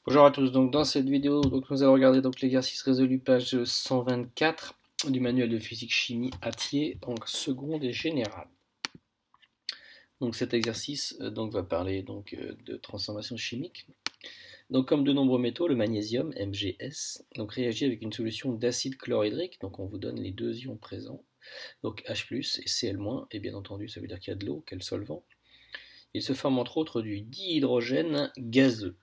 Bonjour à tous, donc dans cette vidéo nous allons regarder l'exercice résolu page 124 du manuel de physique chimie Attier, donc seconde et générale. Donc cet exercice va parler de transformation chimique. Donc comme de nombreux métaux, le magnésium MgS réagit avec une solution d'acide chlorhydrique, donc on vous donne les deux ions présents, donc H+ et Cl-, et bien entendu ça veut dire qu'il y a de l'eau, quel solvant. Il se forme entre autres du dihydrogène gazeux.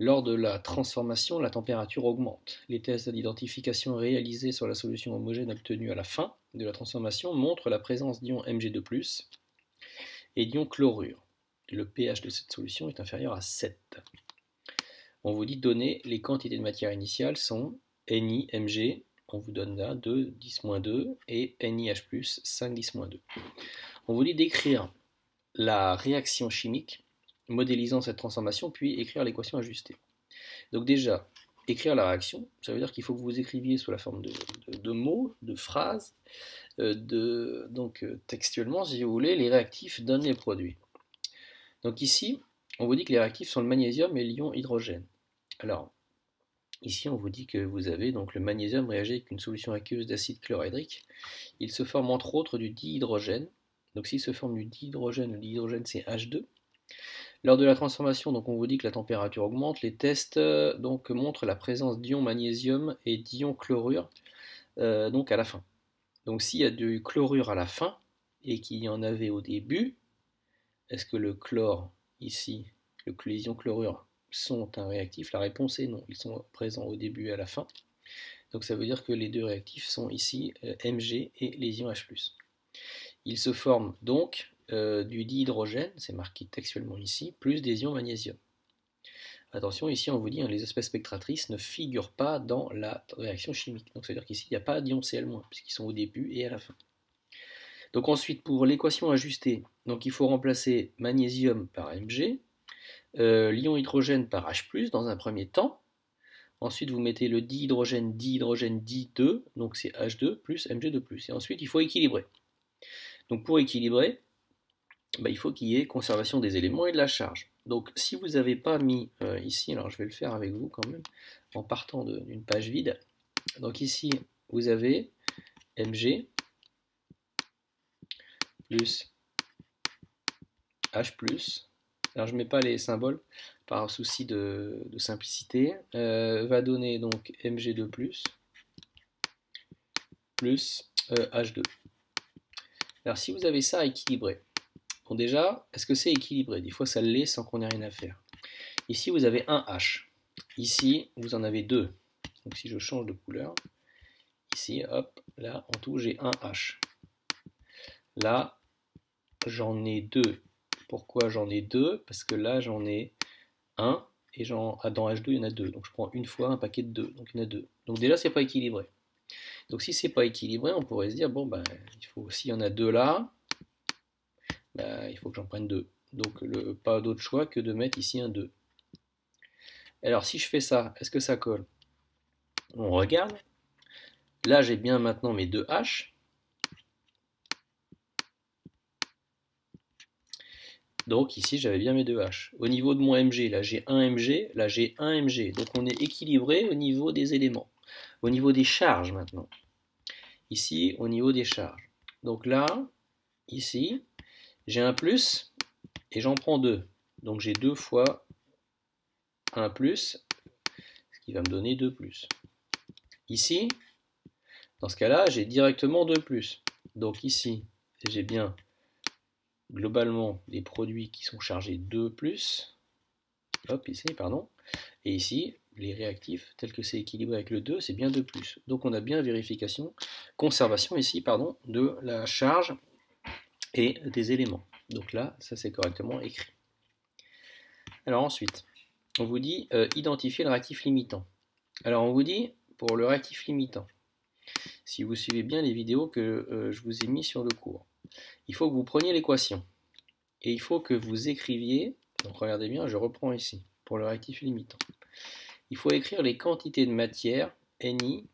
Lors de la transformation, la température augmente. Les tests d'identification réalisés sur la solution homogène obtenue à la fin de la transformation montrent la présence d'ions Mg2+, et d'ions chlorure. Le pH de cette solution est inférieur à 7. On vous dit de donner les quantités de matière initiale sont Ni Mg, on vous donne là 2, 10-2, et NiH+, 5, 10-2. On vous dit d'écrire la réaction chimique modélisant cette transformation, puis écrire l'équation ajustée. Donc déjà, écrire la réaction, ça veut dire qu'il faut que vous écriviez sous la forme de mots, de phrases, textuellement, si vous voulez, les réactifs donnent les produits. Donc ici, on vous dit que les réactifs sont le magnésium et l'ion hydrogène. Alors, ici, on vous dit que vous avez donc le magnésium réagit avec une solution aqueuse d'acide chlorhydrique. Il se forme entre autres du dihydrogène. Donc s'il se forme du dihydrogène, le dihydrogène c'est H2. Lors de la transformation, donc on vous dit que la température augmente. Les tests montrent la présence d'ions magnésium et d'ions chlorure à la fin. Donc s'il y a du chlorure à la fin et qu'il y en avait au début, est-ce que le chlore ici, les ions chlorure sont un réactif? La réponse est non, ils sont présents au début et à la fin. Donc ça veut dire que les deux réactifs sont ici Mg et les ions H+. Ils se forment donc du dihydrogène, c'est marqué textuellement ici, plus des ions magnésium. Attention, ici on vous dit les espèces spectratrices ne figurent pas dans la réaction chimique. Donc ça veut dire qu'ici il n'y a pas d'ions Cl-, puisqu'ils sont au début et à la fin. Donc ensuite pour l'équation ajustée, donc il faut remplacer magnésium par Mg, l'ion hydrogène par H+, dans un premier temps. Ensuite vous mettez le dihydrogène, di2, donc c'est H2 plus Mg2+. Et ensuite il faut équilibrer. Donc pour équilibrer, il faut qu'il y ait conservation des éléments et de la charge. Donc si vous n'avez pas mis ici, alors je vais le faire avec vous quand même, en partant d'une page vide. Donc ici, vous avez Mg plus H+, alors je ne mets pas les symboles par souci de simplicité, va donner donc Mg2+, plus H2. Alors si vous avez ça équilibré, bon déjà, est-ce que c'est équilibré? Des fois ça l'est sans qu'on ait rien à faire. Ici vous avez un H, ici vous en avez deux. Donc si je change de couleur, ici, hop, là en tout j'ai un H. Là j'en ai deux. Pourquoi j'en ai deux? Parce que là j'en ai un, et dans H2 il y en a deux. Donc je prends une fois un paquet de deux, donc il y en a deux. Donc déjà c'est pas équilibré. Donc si c'est pas équilibré, on pourrait se dire, bon ben, il faut, s'il y en a deux là, ben, il faut que j'en prenne deux. Donc pas d'autre choix que de mettre ici un 2. Alors si je fais ça, est-ce que ça colle? On regarde. Là j'ai bien maintenant mes deux H. Donc ici j'avais bien mes deux H. Au niveau de mon Mg, là j'ai un Mg, là j'ai un Mg. Donc on est équilibré au niveau des éléments. Au niveau des charges maintenant. Ici, au niveau des charges. Donc là, ici, j'ai un plus et j'en prends deux. Donc j'ai 2 fois 1 plus, ce qui va me donner 2 plus. Ici, dans ce cas-là, j'ai directement 2 plus. Donc ici, j'ai bien globalement les produits qui sont chargés 2 plus. Hop, ici, pardon. Et ici, les réactifs, tels que c'est équilibré avec le 2, c'est bien 2 plus. Donc on a bien conservation ici, pardon, de la charge et des éléments. Donc là, ça c'est correctement écrit. Alors ensuite, on vous dit identifier le réactif limitant. Alors on vous dit, pour le réactif limitant, si vous suivez bien les vidéos que je vous ai mis sur le cours, il faut que vous preniez l'équation. Et il faut que vous écriviez, donc regardez bien, je reprends ici, pour le réactif limitant. Il faut écrire les quantités de matière, Ni,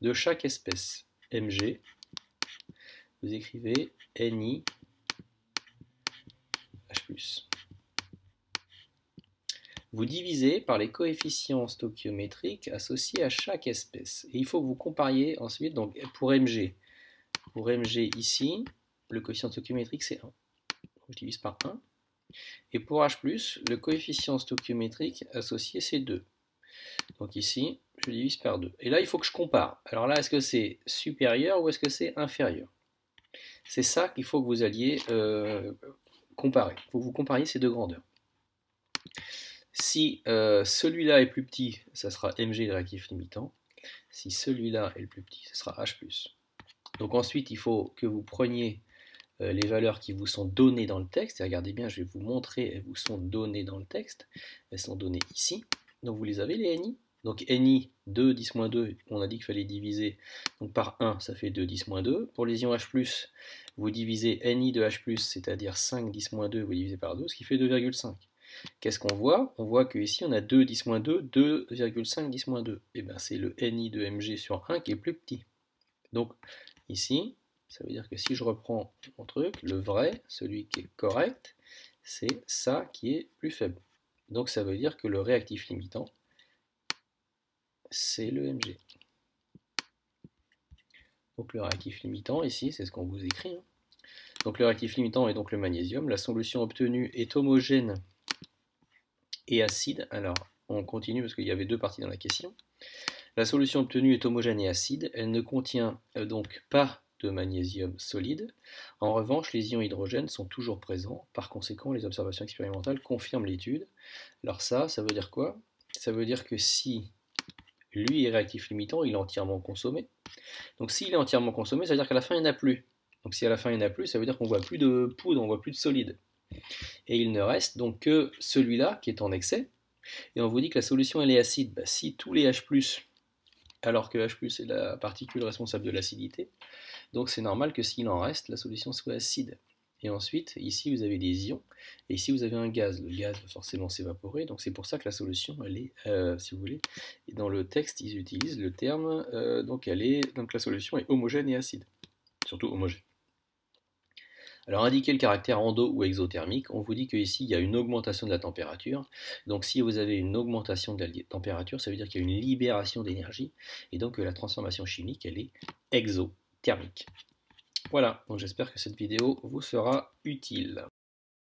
de chaque espèce. Mg, vous écrivez Ni, H+. vous divisez par les coefficients stoichiométriques associés à chaque espèce. Et il faut que vous compariez ensuite, donc pour Mg ici, le coefficient stoichiométrique c'est 1. Donc je divise par 1. Et pour H+, le coefficient stoichiométrique associé c'est 2. Donc ici, je divise par 2. Et là, il faut que je compare. Alors là, est-ce que c'est supérieur ou est-ce que c'est inférieur? C'est ça qu'il faut que vous alliez comparer. Il faut que vous compariez ces deux grandeurs. Si celui-là est plus petit, ça sera Mg le réactif limitant. Si celui-là est le plus petit, ce sera H+. Donc ensuite, il faut que vous preniez les valeurs qui vous sont données dans le texte. Et regardez bien, je vais vous montrer, elles vous sont données dans le texte. Elles sont données ici. Donc vous les avez, les NI. Donc NI, 2, 10-2, on a dit qu'il fallait diviser donc par 1, ça fait 2, 10-2. Pour les ions H+, vous divisez NI de H+, c'est-à-dire 5, 10-2, vous divisez par 2, ce qui fait 2,5. Qu'est-ce qu'on voit? On voit qu'ici, on a 2, 10-2, 2,5, 10-2. Et bien, c'est le NI de Mg sur 1 qui est plus petit. Donc, ici, ça veut dire que si je reprends mon truc, le vrai, celui qui est correct, c'est ça qui est plus faible. Donc, ça veut dire que le réactif limitant, c'est le Mg. Donc, le réactif limitant, ici, c'est ce qu'on vous écrit. Donc, le réactif limitant est donc le magnésium. La solution obtenue est homogène et acide. Alors, on continue parce qu'il y avait deux parties dans la question. La solution obtenue est homogène et acide. Elle ne contient donc pas de magnésium solide. En revanche, les ions hydrogène sont toujours présents. Par conséquent, les observations expérimentales confirment l'étude. Alors ça veut dire quoi? Ça veut dire que si lui est réactif limitant, il est entièrement consommé. Donc s'il est entièrement consommé, ça veut dire qu'à la fin, il n'y en a plus. Donc si à la fin, il n'y en a plus, ça veut dire qu'on ne voit plus de poudre, on ne voit plus de solide. Et il ne reste donc que celui-là qui est en excès. Et on vous dit que la solution, elle est acide. Bah, si tous les H+, alors que H+, est la particule responsable de l'acidité, donc c'est normal que s'il en reste, la solution soit acide. Et ensuite, ici vous avez des ions, et ici vous avez un gaz. Le gaz va forcément s'évaporer, donc c'est pour ça que la solution, elle est, si vous voulez, et dans le texte, ils utilisent le terme, donc la solution est homogène et acide. Surtout homogène. Alors indiquer le caractère endo ou exothermique, on vous dit qu'ici il y a une augmentation de la température. Donc si vous avez une augmentation de la température, ça veut dire qu'il y a une libération d'énergie, et donc la transformation chimique, elle est exothermique. Voilà, donc j'espère que cette vidéo vous sera utile.